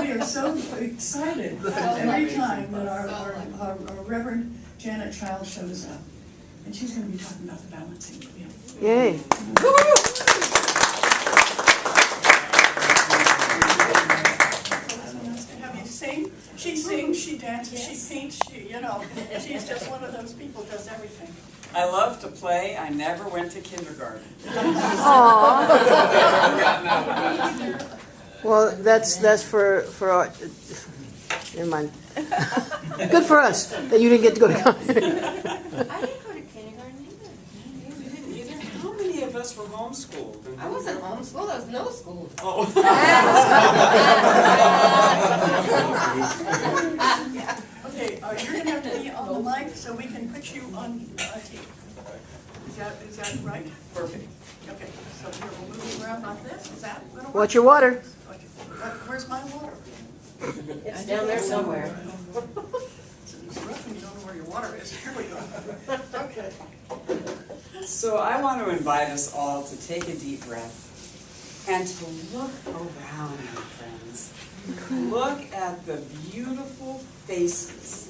we are so excited every time that our Reverend Janet Child shows up. And she's going to be talking about the balancing wheel. Yay. Have you sing? She sings, she dances, she paints, she's just one of those people who does everything. I love to play. I never went to kindergarten. Aww. Well, that's for our, never mind. Good for us that you didn't get to go to college. I didn't go to kindergarten either. You didn't either? How many of us were homeschooled? I wasn't homeschooled, I was no school. Oh. Okay, you're going to have to be on the mic so we can put you on tape. Is that right? Perfect. Okay, so here we'll move you around like this. Is that going to work? What's your water? Where's my water? It's down there somewhere. It's rough when you don't know where your water is. Here we go. Okay. So I want to invite us all to take a deep breath and to look around, my friends. Look at the beautiful faces.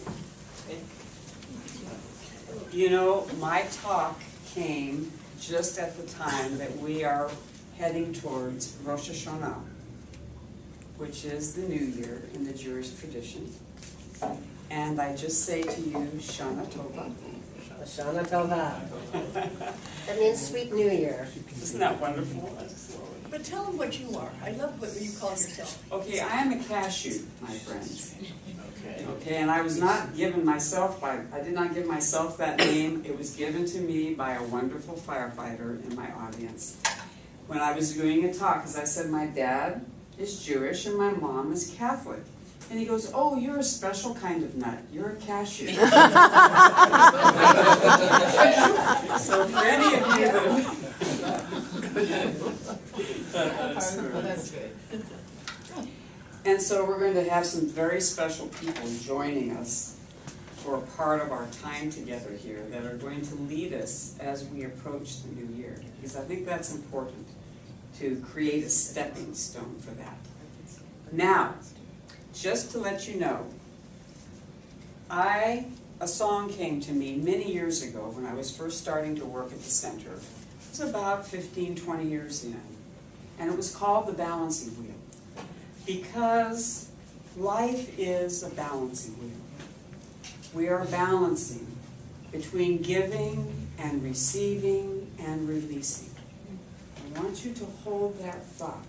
You know, my talk came just at the time that we are heading towards Rosh Hashanah, which is the New Year in the Jewish tradition. And I just say to you, Shana Tova. Hashanah Tova. That means Sweet New Year. Isn't that wonderful? But tell them what you are. I love what you call yourself. Okay, I am a cashew, my friends. Okay, and I was not given myself I did not give myself that name. It was given to me by a wonderful firefighter in my audience. When I was doing a talk, as I said, my dad is Jewish and my mom is Catholic. And he goes, oh, you're a special kind of nut. You're a cashew. So for any of you That's good. And so we're going to have some very special people joining us for a part of our time together here that are going to lead us as we approach the new year. Because I think that's important to create a stepping stone for that. Now, just to let you know, a song came to me many years ago when I was first starting to work at the center. It was about 15, 20 years in. And it was called The Balancing Wheel. Because life is a balancing wheel. We are balancing between giving and receiving and releasing. I want you to hold that thought.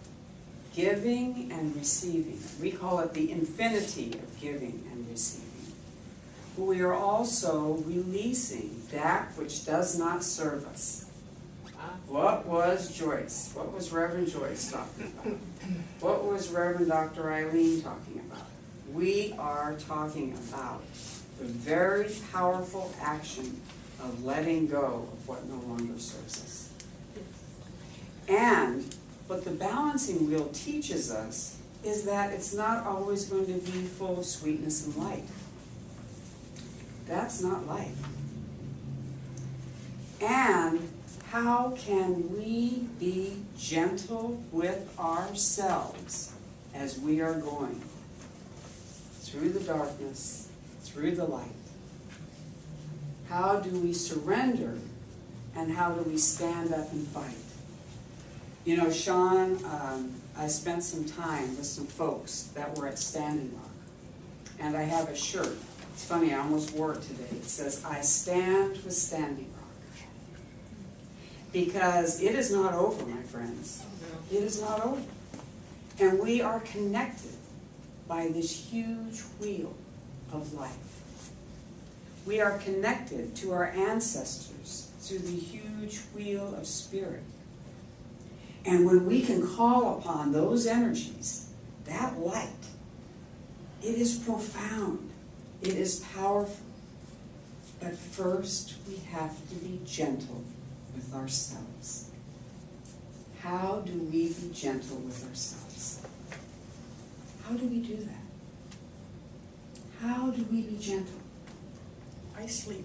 Giving and receiving. We call it the infinity of giving and receiving. But we are also releasing that which does not serve us. What was Joyce? What was Reverend Joyce talking about? What was Reverend Dr. Eileen talking about? We are talking about the very powerful action of letting go of what no longer serves us. And what the balancing wheel teaches us is that it's not always going to be full of sweetness and light. That's not life. And how can we be gentle with ourselves as we are going through the darkness, through the light? How do we surrender and how do we stand up and fight? You know, Sean, I spent some time with some folks that were at Standing Rock, and I have a shirt. It's funny, I almost wore it today. It says, I stand with Standing Rock. Because it is not over, my friends. It is not over. And we are connected by this huge wheel of life. We are connected to our ancestors through the huge wheel of spirit. And when we can call upon those energies, that light, it is profound. It is powerful. But first, we have to be gentle with ourselves. How do we be gentle with ourselves? How do we do that? How do we be gentle? I sleep.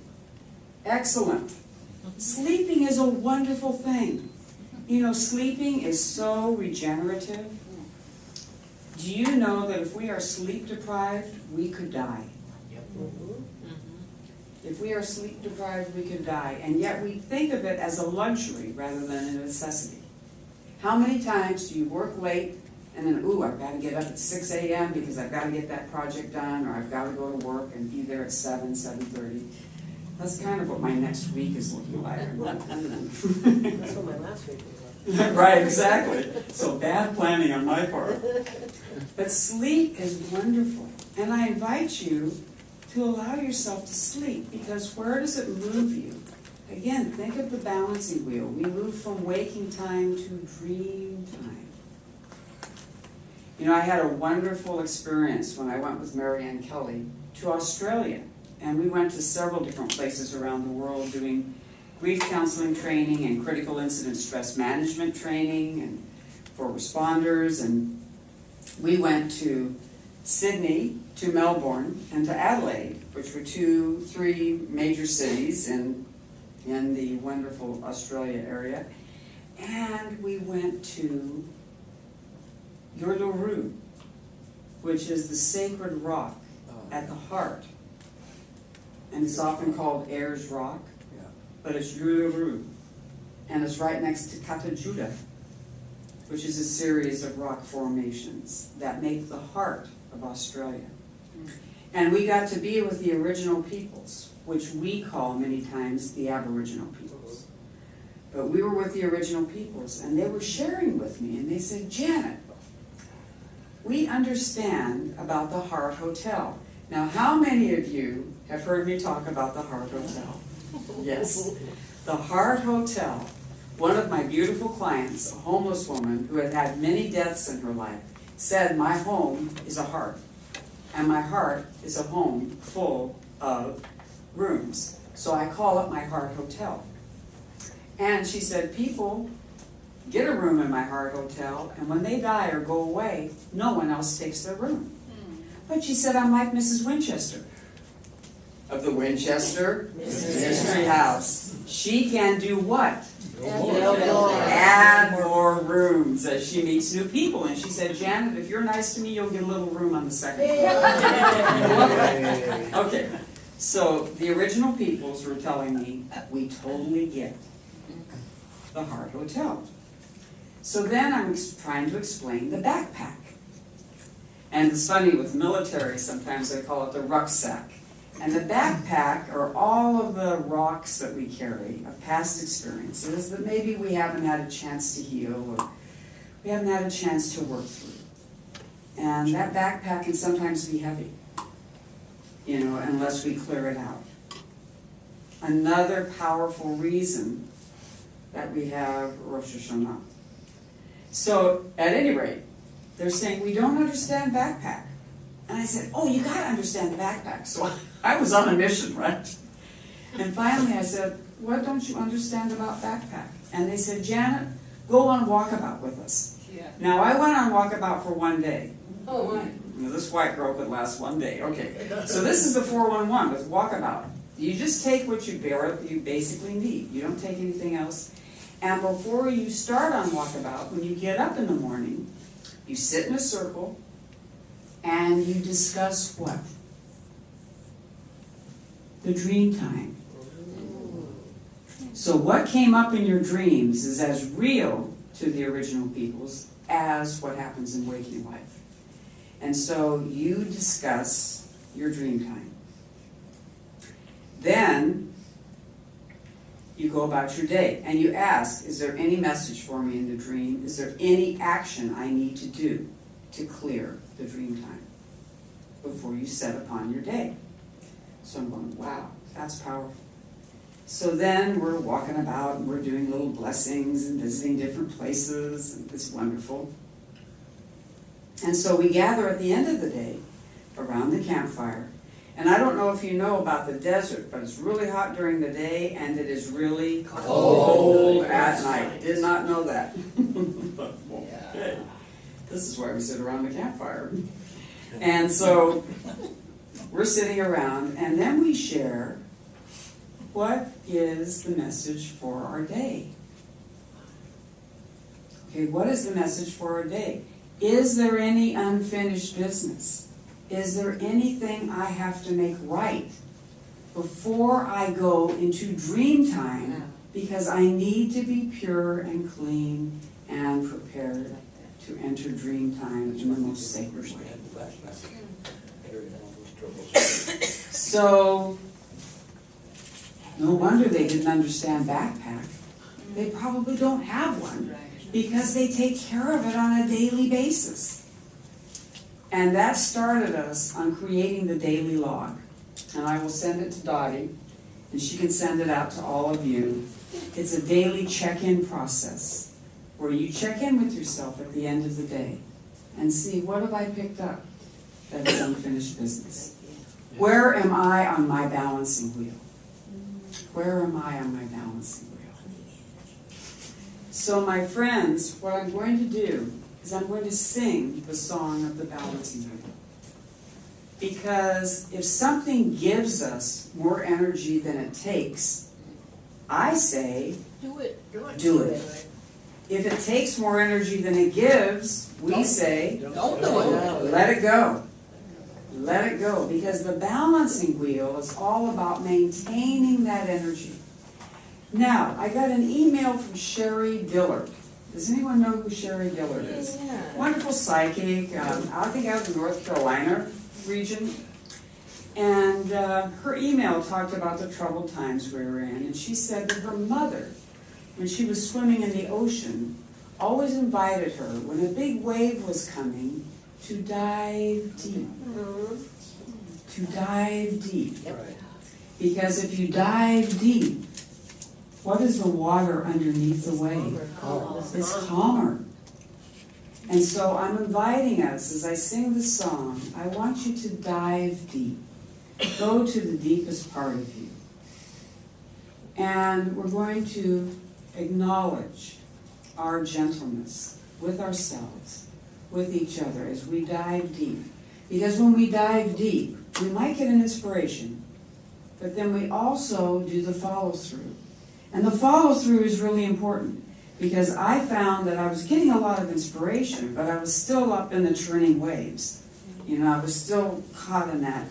Excellent. Sleeping is a wonderful thing. You know, sleeping is so regenerative. Do you know that if we are sleep deprived, we could die? If we are sleep deprived, we could die, and yet we think of it as a luxury rather than a necessity. How many times do you work late and then, ooh, I've got to get up at 6 a.m. because I've got to get that project done, or I've got to go to work and be there at 7:30. That's kind of what my next week is looking like. That's what my last week was like. Right, exactly. So bad planning on my part. But sleep is wonderful, and I invite you to allow yourself to sleep, because where does it move you? Again, think of the balancing wheel. We move from waking time to dream time. You know, I had a wonderful experience when I went with Marianne Kelly to Australia, and we went to several different places around the world doing grief counseling training and critical incident stress management training and for responders, and we went to Sydney, to Melbourne, and to Adelaide, which were three major cities in the wonderful Australia area. And we went to Uluru, which is the sacred rock at the heart. And it's often called Ayers Rock, but it's Uluru. And it's right next to Katajuda, which is a series of rock formations that make the heart of Australia. And we got to be with the original peoples, which we call many times the Aboriginal peoples. But we were with the original peoples, and they were sharing with me, and they said, Janet, we understand about the Heart Hotel. Now, how many of you have heard me talk about the Heart Hotel? Yes. The Heart Hotel, one of my beautiful clients, a homeless woman who had had many deaths in her life, said, my home is a heart, and my heart is a home full of rooms. So I call it my Heart Hotel. And she said, people get a room in my Heart Hotel, and when they die or go away, no one else takes their room. But she said, I'm like Mrs. Winchester of the Winchester Mystery House. She can do what? Add more rooms as she meets new people. And she said, Janet, if you're nice to me, you'll get a little room on the second floor. Okay, so the original peoples were telling me, we totally get the Heart Hotel. So then I'm trying to explain the backpack. And it's funny, with military, sometimes they call it the rucksack. And the backpack are all of the rocks that we carry of past experiences that maybe we haven't had a chance to heal, or we haven't had a chance to work through. And that backpack can sometimes be heavy, you know, unless we clear it out. Another powerful reason that we have Rosh Hashanah. So, at any rate, they're saying, we don't understand backpack. And I said, oh, you got to understand the backpack. So I was on a mission, right? And finally I said, what don't you understand about backpack? And they said, Janet, go on walkabout with us. Yeah. Now, I went on walkabout for one day. Oh, my. This white girl could last one day. Okay, so this is the 411 with walkabout. You just take what you basically need. You don't take anything else. And before you start on walkabout, when you get up in the morning, you sit in a circle, and you discuss what? The dream time. So what came up in your dreams is as real to the original peoples as what happens in waking life. And so you discuss your dream time. Then you go about your day, and you ask, is there any message for me in the dream? Is there any action I need to do to clear the dream time before you set upon your day? So I'm going, wow, that's powerful. So then we're walking about, and we're doing little blessings and visiting different places, and it's wonderful. And so we gather at the end of the day around the campfire. And I don't know if you know about the desert, but it's really hot during the day, and it is really cold at night. Did not know that. But, well, okay. This is why we sit around the campfire. And so we're sitting around, and then we share what is the message for our day. Okay, what is the message for our day? Is there any unfinished business? Is there anything I have to make right before I go into dream time, because I need to be pure and clean and prepared to enter dream time in the most sacred way? So, no wonder they didn't understand backpack. They probably don't have one, because they take care of it on a daily basis. And that started us on creating the daily log. And I will send it to Dottie, and she can send it out to all of you. It's a daily check-in process, where you check in with yourself at the end of the day and see, what have I picked up that is unfinished business? Where am I on my balancing wheel? Where am I on my balancing wheel? So my friends, what I'm going to do is I'm going to sing the song of the balancing wheel. Because if something gives us more energy than it takes, I say, Do it. do it. If it takes more energy than it gives, we say, Don't do it. let it go. Let it go. Because the balancing wheel is all about maintaining that energy. Now, I got an email from Sherry Dillard. Does anyone know who Sherry Dillard is? Yeah. Wonderful psychic, I think out of the North Carolina region. And her email talked about the troubled times we were in. And she said that her mother, when she was swimming in the ocean, always invited her, when a big wave was coming, to dive deep. To dive deep. Because if you dive deep, what is the water underneath the wave? It's calmer. And so I'm inviting us, as I sing the song, I want you to dive deep. Go to the deepest part of you. And we're going to acknowledge our gentleness with ourselves, with each other, as we dive deep. Because when we dive deep, we might get an inspiration, but then we also do the follow-through. And the follow-through is really important, because I found that I was getting a lot of inspiration, but I was still up in the churning waves. You know, I was still caught in that.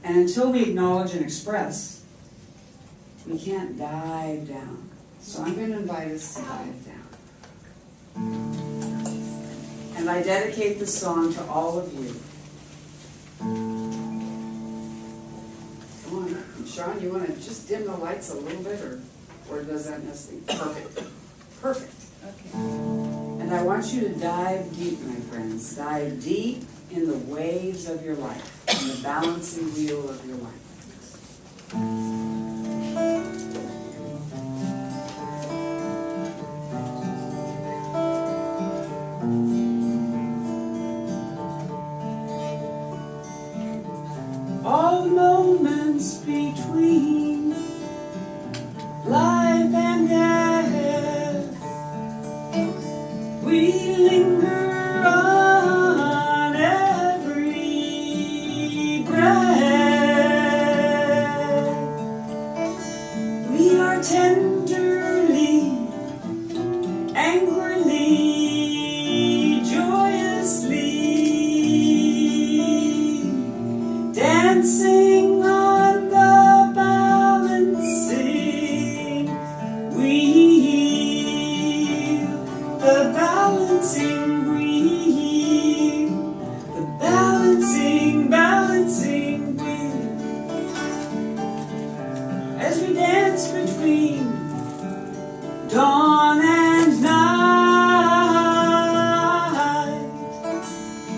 And until we acknowledge and express, we can't dive down. So I'm going to invite us to dive down. And I dedicate this song to all of you. Come on, Sean, you want to just dim the lights a little bit, or does that necessarily? Perfect. Perfect. Okay. And I want you to dive deep, my friends. Dive deep in the waves of your life, in the balancing wheel of your life. All the moments between life and death, we linger on every breath. We are tenderly, angrily, joyously dancing on the balancing wheel, the balancing wheel, the balancing wheel. As we dance between dawn and night,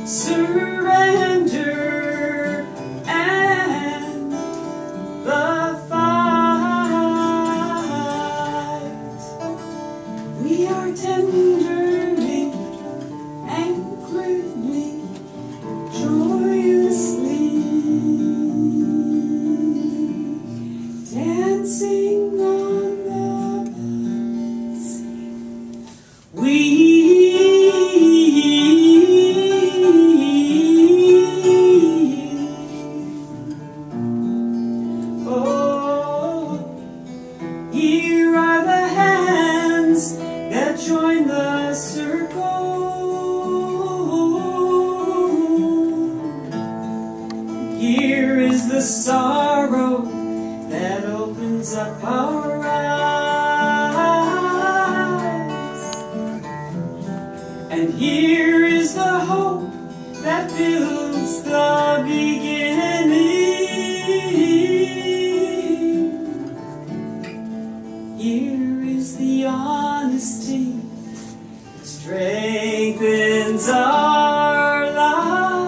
surrender and the fight. We are tenderly, angrily, joyously dancing on the balancing wheel. the sorrow that opens up our eyes. And here is the hope that builds the beginning. Here is the honesty that strengthens our lives.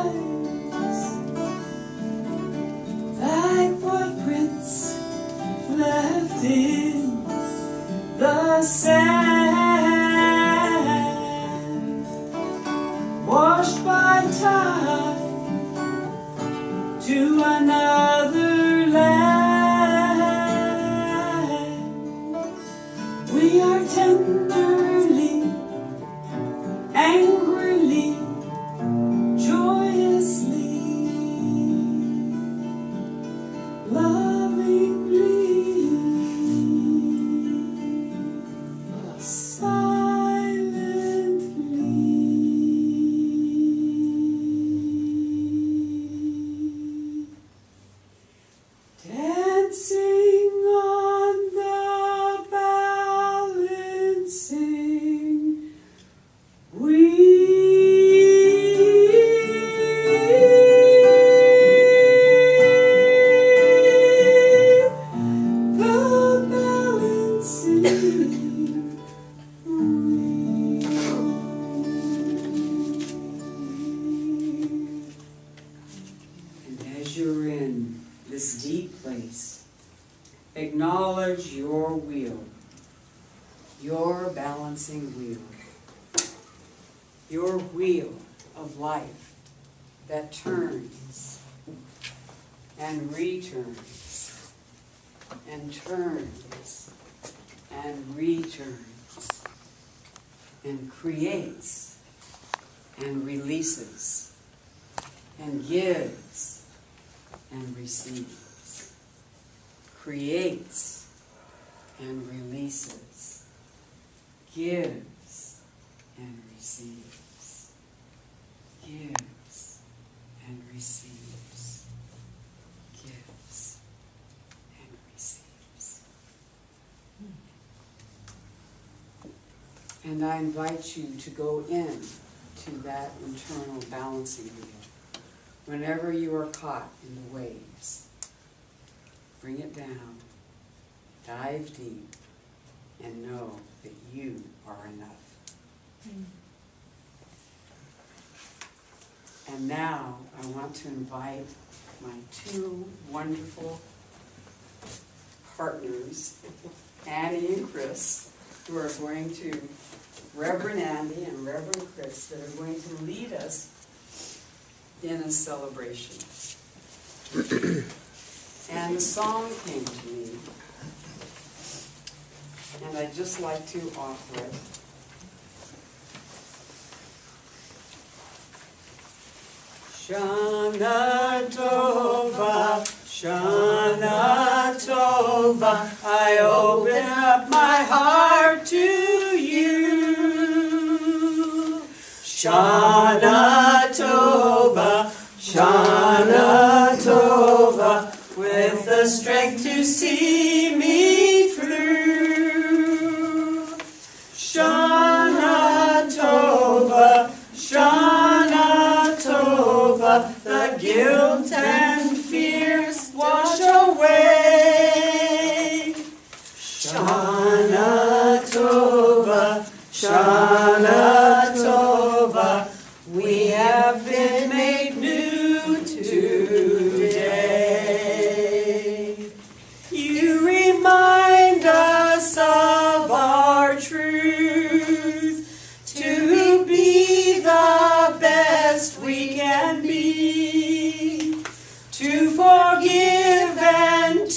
Like footprints left in the sand, washed by tide to another land. We are tenderly, angrily, joyously, lovingly, silently, dancing on the balancing wheel. The balancing wheel. And as you're in this deep place, acknowledge your wheel, your balancing wheel, your wheel of life that turns and returns and turns and returns and creates and releases and gives and receives, creates and releases, gives and receives, gives and receives, gives and receives. And I invite you to go in to that internal balancing wheel. Whenever you are caught in the waves, bring it down, dive deep, and know that you are enough. And now I want to invite my two wonderful partners, Annie and Chris, who are going to, Reverend Andy and Reverend Chris, that are going to lead us in a celebration. And the song came to me, and I'd just like to offer it. Shana Tova, Shana Tova, I open up my heart to you. Shana Tova, Shana Tova, with the strength to see me through. Shana Tova, Shana Tova, the guilt and fears wash away. Shana Tova, Shana Tova, we have been made new today. You remind us of our truth, to be the best we can be, to forgive and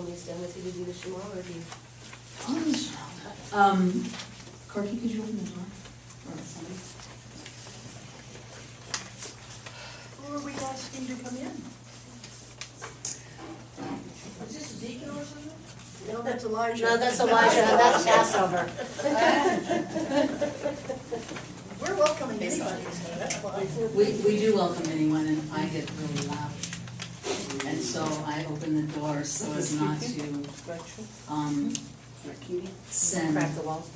when he's done with you to do the Shema, or do you? Corky, could you open the door? Or somebody? Who are we asking to come in? Is this a deacon or something? No, that's Elijah. No, that's Elijah, that's Passover. We're welcoming anybody, so that's fine. We do welcome anyone, and I get really loud. And so I open the door so as not to, send, Crack the walls.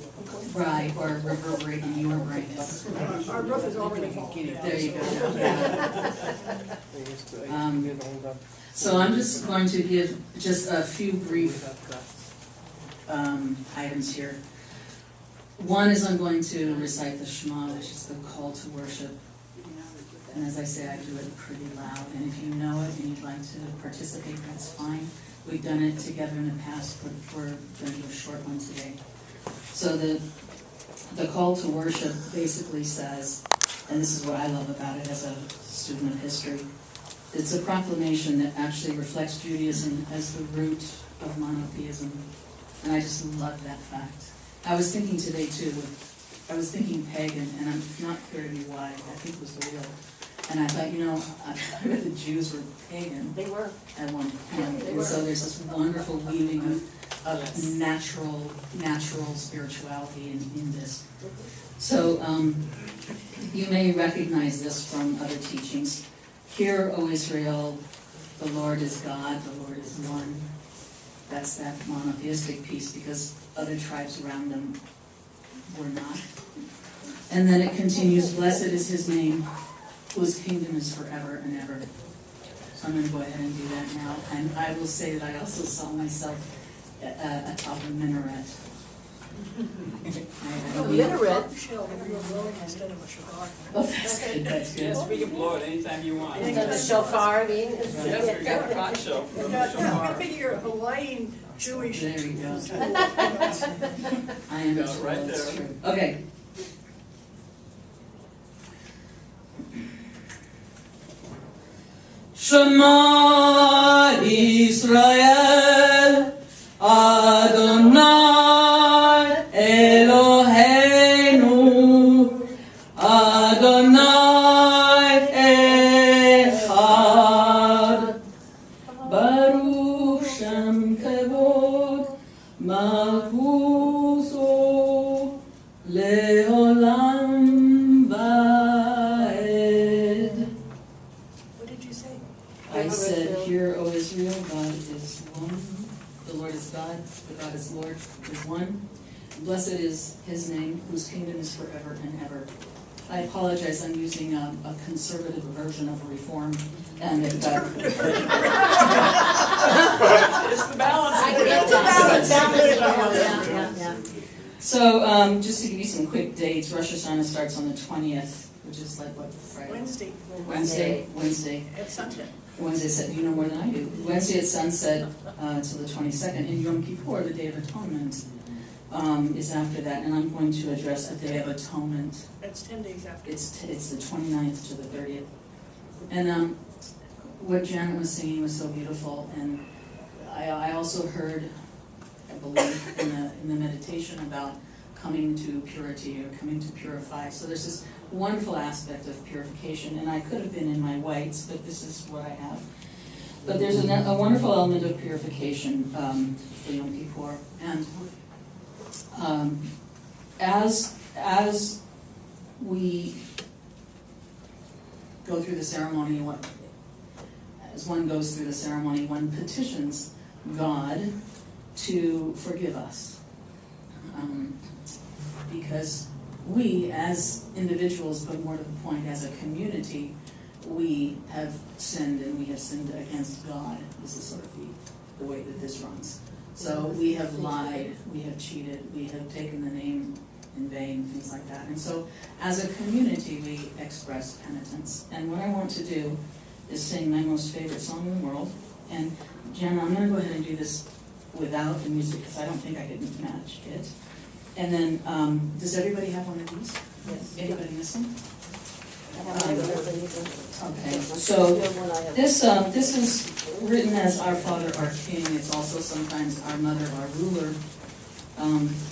right, or reverberate in your brains. Our roof is already falling down. There you go. Yeah. So I'm just going to give just a few brief items here. One is I'm going to recite the Shema, which is the call to worship. And as I say, I do it pretty loud. And if you know it and you'd like to participate, that's fine. We've done it together in the past, but we're going to do a short one today. So the call to worship basically says, and this is what I love about it as a student of history, it's a proclamation that actually reflects Judaism as the root of monotheism. And I just love that fact. I was thinking today too, I was thinking pagan, and I'm not clear to me why. I think it was the wheel. And I thought, I bet the Jews were pagan. They were. At one point. And so there's this wonderful weaving of natural spirituality in this. So you may recognize this from other teachings. Hear, O Israel, the Lord is God, the Lord is one. That's that monotheistic piece, because other tribes around them were not. And then it continues, blessed is his name, whose kingdom is forever and ever. So I'm going to go ahead and do that now. And I will say that I also saw myself atop a minaret. A minaret? Shell, we were blowing instead of a shofar. Oh, that's good, that's good. Yes, we can blow it anytime you want. Instead of a shofar, I mean. Yes, we got a cock show for the Yeah, shofar. we figure Hawaiian Jewish. There you go. I am Got it right it's there. true. Okay. Shema Yisrael Adonai Eloheinu Adonai Echad Baruch Shem Kevod Malchuso Leolam Vaed. What did you say? I said, hear, O Israel, God is one. The Lord is God, the God is Lord, is one. Blessed is his name, whose kingdom is forever and ever. I apologize, I'm using a conservative version of Reform, and it It's the balance. I get to balance. Yeah. So, just to give you some quick dates, Rosh Hashanah starts on the 20th, which is like what, Friday? Wednesday. Wednesday. At sunset. Wednesday, you know more than I do. Wednesday at sunset till the 22nd. And Yom Kippur, the Day of Atonement, is after that. And I'm going to address the Day of Atonement. That's 10 days after. It's the 29th to the 30th. And what Janet was singing was so beautiful. And I also heard, I believe, in the meditation about coming to purity or coming to purify. So there's this wonderful aspect of purification, and I could have been in my whites, but this is what I have. But there's a wonderful element of purification for Yom Kippur, and as we go through the ceremony, as one goes through the ceremony, one petitions God to forgive us. Because we, as individuals, but more to the point, as a community, we have sinned, and we have sinned against God. This is sort of the way that this runs. So we have lied, we have cheated, we have taken the name in vain, things like that. And so as a community, we express penitence. And what I want to do is sing my most favorite song in the world. And Jenna, I'm going to go ahead and do this without the music, because I don't think I could match it. And then, does everybody have one of these? Yes. Anybody miss them? Okay, so this is written as Our Father, Our King. It's also sometimes Our Mother, Our Ruler.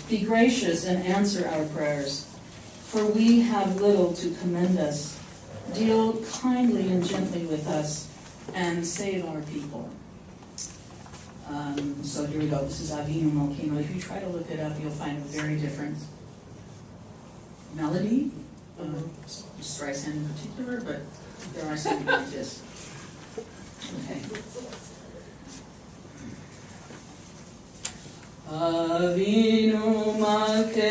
Be gracious and answer our prayers, for we have little to commend us. Deal kindly and gently with us, and save our people. So here we go. This is Avinu Malkeinu. If you try to look it up, you'll find a very different melody. Streisand in particular, but there are some like this. Okay. Avinu Malkeinu,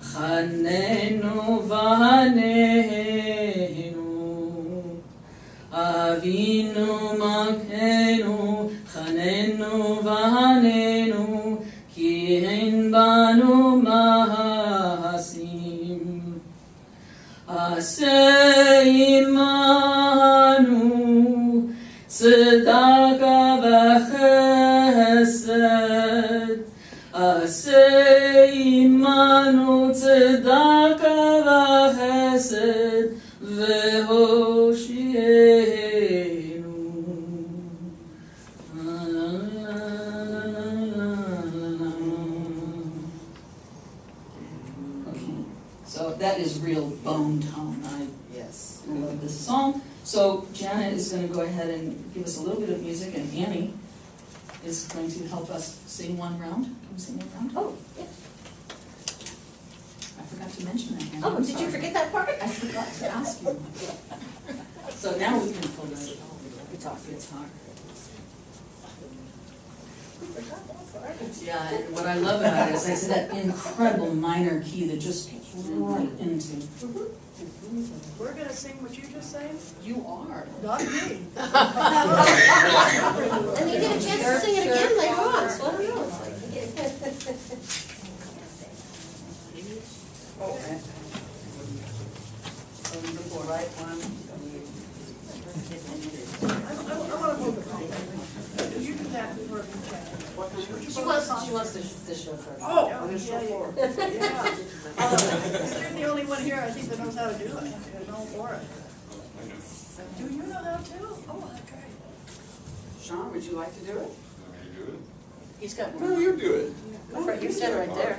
Chanenu Vahaneinu. Avinu Malkeinu, Chanenu Vahaneinu, Ki Ein Banu Mahasim. Aseh imanu tzedaka v'chesed. Aseh imanu tzedaka v'chesed v'hoshienu. Okay, so that is real bone tone. Yes. I love this song. So Janet is going to go ahead and give us a little bit of music, and Annie is going to help us sing one round. Can we sing one round? Oh, yeah. I forgot to mention that, Annie. Oh, I'm did you sorry. forget that part? I forgot to ask you. So now we can pull the guitar. Yeah, and what I love about it is I said that incredible minor key that just gets right into. We're gonna sing what you just sang? You are. Not me. And you get a chance to sing it again later on, so I don't know. It's like you get- Okay. So the right one. I wanna move it. You do that before we chat. She wants the chauffeur. Oh, yeah, yeah. You're the only one here, I think, that knows how to do it. There's no for it. Do you know how to? Oh, that's great. Sean, would you like to do it? He's got No, one. you do it. You stand right there.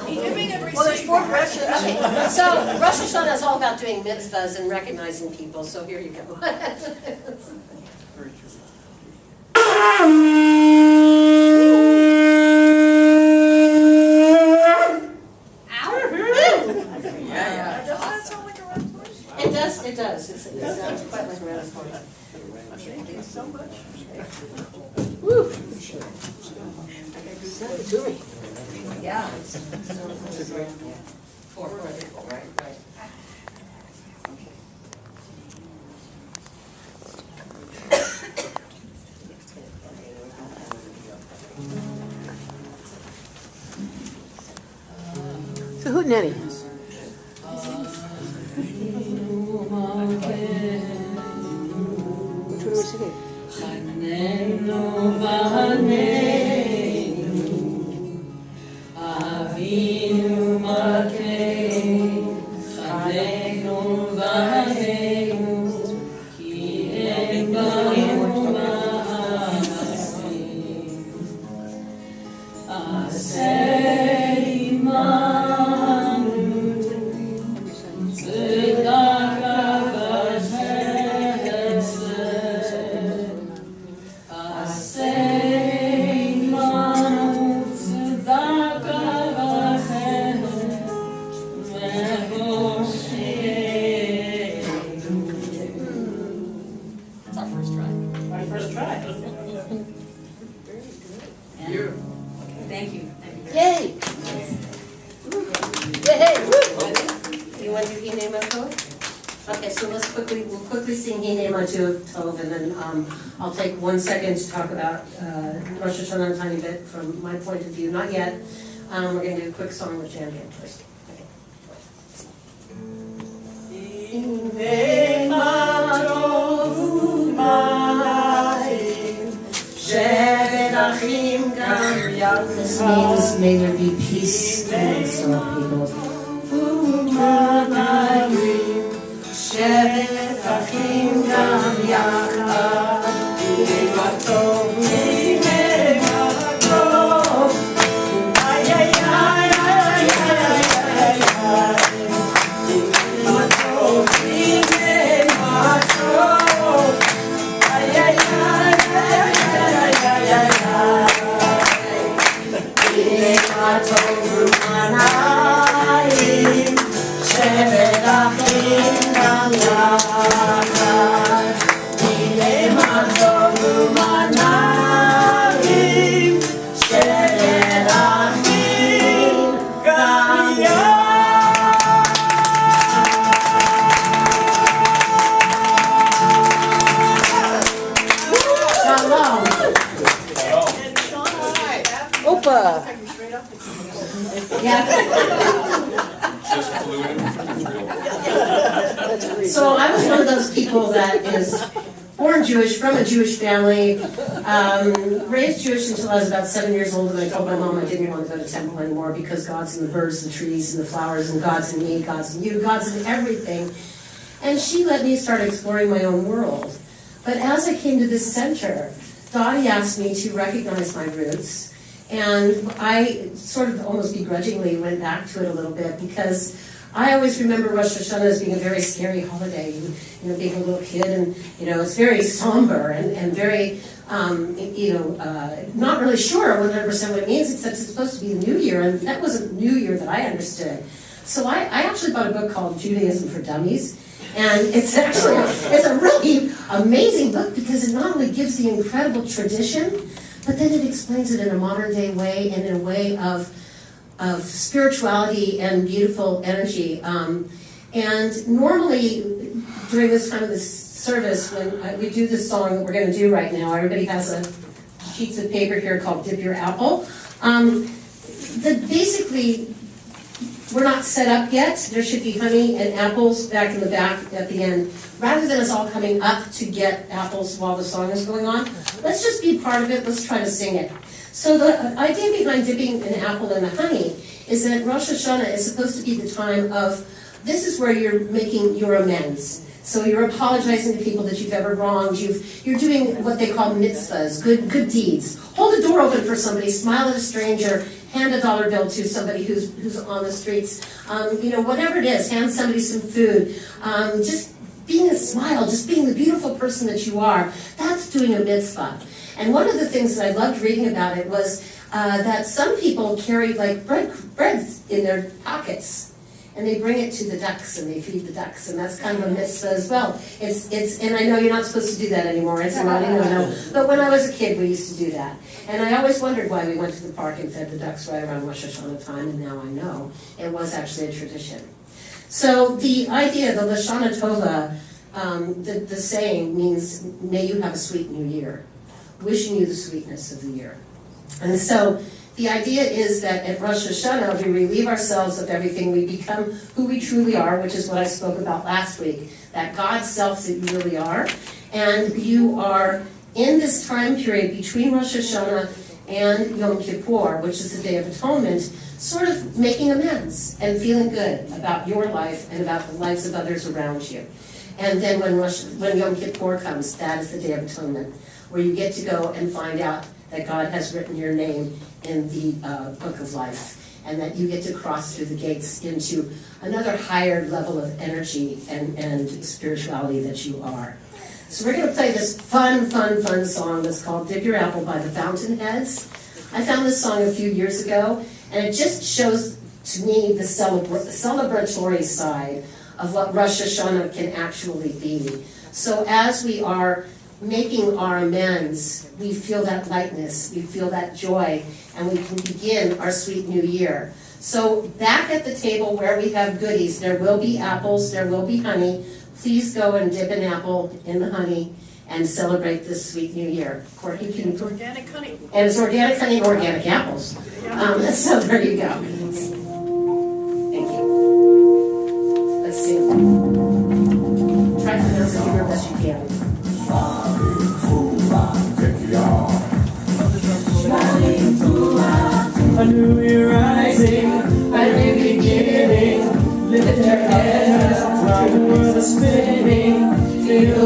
Giving and Well, there's four receiving. Rosh. Okay, so Rosh Hashanah is all about doing mitzvahs and recognizing people, so here you go. Yeah. Doesn't that sound like a red horse? It does, it does. It sounds quite like a red horse. Thank you so much. Woo. Send it to me. Yeah. Four. Right. So hootenanny. Which one are we singing? Chanenu vahaneinu, Avinu Malkeinu, Chanenu vahaneinu, Ki Ein Banu Mahasim. Aseh imanu tzedaka v'chesed. Aseh imanu tzedaka v'chesed v'hoshienu. That's our first try. Our first try. You. Thank you. Yay! Yay! You want to do Hine Tov? Okay, so we'll quickly sing Hine Tov, and then I'll take 1 second to talk about Rosh Hashanah a tiny bit from my point of view. Not yet. We're going to do a quick song with Jan first. Okay. achim gam. This means may there be peace amongst all people. Shevet achim gam yachad. Lematov lematov. Ay ay ay ay ay ay ay. Lematov lematov. Ay ay ay ay ay ay ay ay. Lematov rumanayim. Shevet achim gam yachad. Lematov rumanayim. Shevet achim gam yachad. Shalom. Opa. Yeah. Just flew in from Israel. So I was one of those people that is born Jewish, from a Jewish family, raised Jewish until I was about 7 years old, and I told my mom I didn't want to go to temple anymore because God's in the birds, the trees, and the flowers, and God's in me, God's in you, God's in everything. And she let me start exploring my own world. But as I came to this center, Dottie asked me to recognize my roots, and I sort of almost begrudgingly went back to it a little bit because I always remember Rosh Hashanah as being a very scary holiday, being a little kid, and it's very somber and very, not really sure 100% what it means, except it's supposed to be the New Year, and that wasn't New Year that I understood. So I actually bought a book called Judaism for Dummies, and it's a really amazing book because it not only gives the incredible tradition, but then it explains it in a modern day way and in a way of spirituality and beautiful energy. And normally, during this time of this service, when we do this song that we're going to do right now, everybody has sheets of paper here called Dip Your Apple. Basically, we're not set up yet. There should be honey and apples back in the back at the end. Rather than us all coming up to get apples while the song is going on, let's just be part of it. Let's try to sing it. So the idea behind dipping an apple in the honey is that Rosh Hashanah is supposed to be the time of, this is where you're making your amends. So you're apologizing to people that you've ever wronged. You're doing what they call mitzvahs, good deeds. Hold a door open for somebody, smile at a stranger, hand a dollar bill to somebody who's on the streets. Whatever it is, hand somebody some food. Just being a smile, just being the beautiful person that you are, that's doing a mitzvah. And one of the things that I loved reading about it was that some people carry like bread in their pockets, and they bring it to the ducks and they feed the ducks, and that's kind of a mitzvah as well. And I know you're not supposed to do that anymore. It's not anymore. But when I was a kid, we used to do that, and I always wondered why we went to the park and fed the ducks right around Rosh Hashanah time, and now I know it was actually a tradition. So the idea, the Lashana Tova, the saying means, may you have a sweet new year. Wishing you the sweetness of the year. And so the idea is that at Rosh Hashanah, we relieve ourselves of everything. We become who we truly are, which is what I spoke about last week, that God self that you really are. And you are in this time period between Rosh Hashanah and Yom Kippur, which is the Day of Atonement, sort of making amends and feeling good about your life and about the lives of others around you. And then when Yom Kippur comes, that is the Day of Atonement, where you get to go and find out that God has written your name in the book of life, and that you get to cross through the gates into another higher level of energy and spirituality that you are. So we're going to play this fun song that's called Dip Your Apple by the Fountainheads. I found this song a few years ago, and it just shows to me the celebratory side of what Rosh Hashanah can actually be. So as we are making our amends, we feel that lightness, we feel that joy, and we can begin our sweet new year. So back at the table where we have goodies, there will be apples, there will be honey. Please go and dip an apple in the honey and celebrate this sweet new year. Courtney, It's organic honey. and it's organic honey and organic apples. So there you go. Thank you. Let's see. Try to pronounce it the best you can.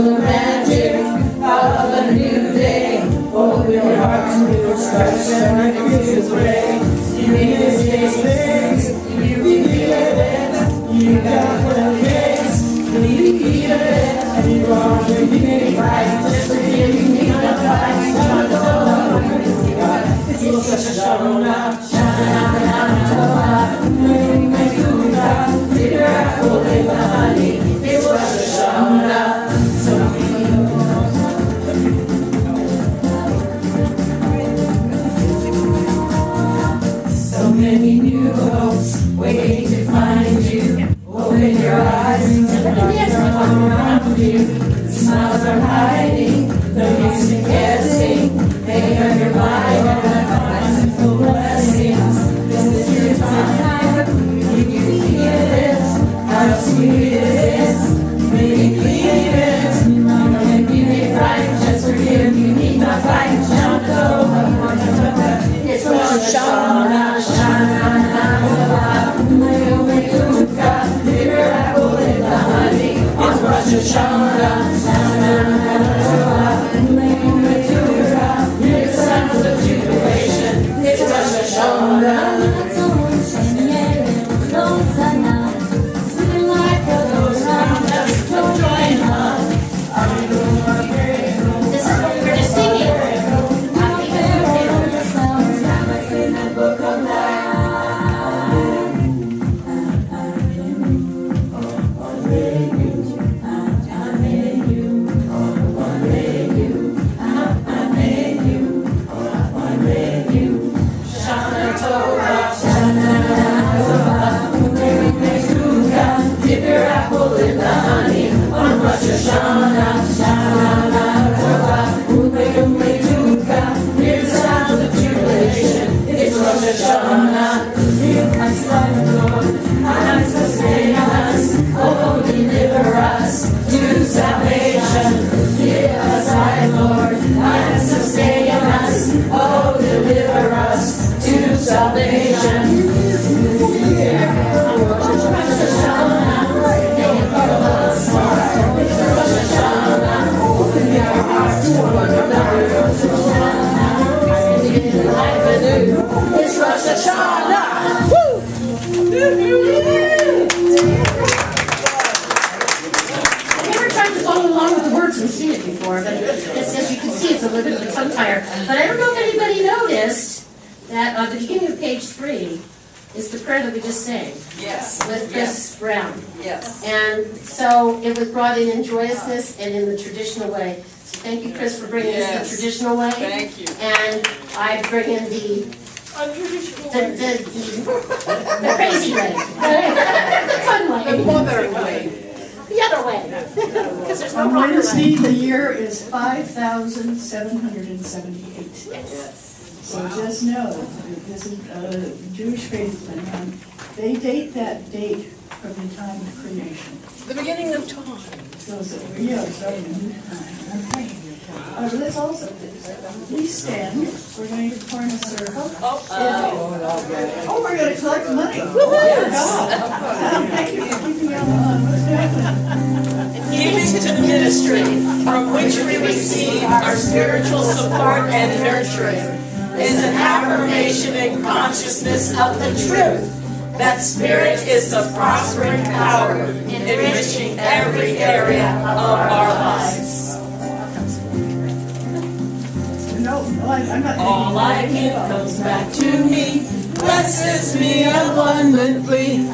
feel the magic of a new day. Open your heart to your expression and feel the way. You need this things, you can feel it. You got what it takes, you feel it. And you're wrong, you need it right. Just forgive you, need not fight. It's Rosh Hashanah, Hashanah, figure out what they honey. It's Rosh Hashanah. So many new hopes waiting to find you. Open your eyes and look around you. The smiles are hiding, no use in guessing. They are your mind and find some full blessings. This is your time, you can feel it, how sweet it is. Maybe believe it, you can be made right. Just forgive, you need not fight. It's Rosh Hashanah, Hashanah, miracle in the honey. It's Rosh Hashanah, hear the sounds of jubilation. It's Rosh Hashanah. Sweet life for those around us, no joy and love. This is what we're just singing. It's Rosh Hashanah. I've never tried to follow along with the words and seen it before, but as you can see, it's a little bit of a tongue tire. But I don't know if anybody noticed that the beginning of page 3 is the prayer that we just sang. Yes. With Chris Brown. Yes. And so it was brought in joyousness and in the traditional way. So thank you, Chris, for bringing us the traditional way. Thank you. And I bring in the crazy way. The fun way. The mother way. The other way. Because there's no On wrong Wednesday, way. the year is 5,778. So just know, this is Jewish faith, and they date that date from the time of creation. The beginning of time. So, we are starting a new time. Okay. Let's also, please stand. We're going to form a circle. Oh, we're going to collect money. Thank you for keeping me on. What's happening? Giving to the ministry, from which we receive our spiritual support and nurturing, is an affirmation and consciousness of the truth that spirit is the prospering power, enriching every area of our lives. No, I'm not. All I give comes back to me, blesses me abundantly.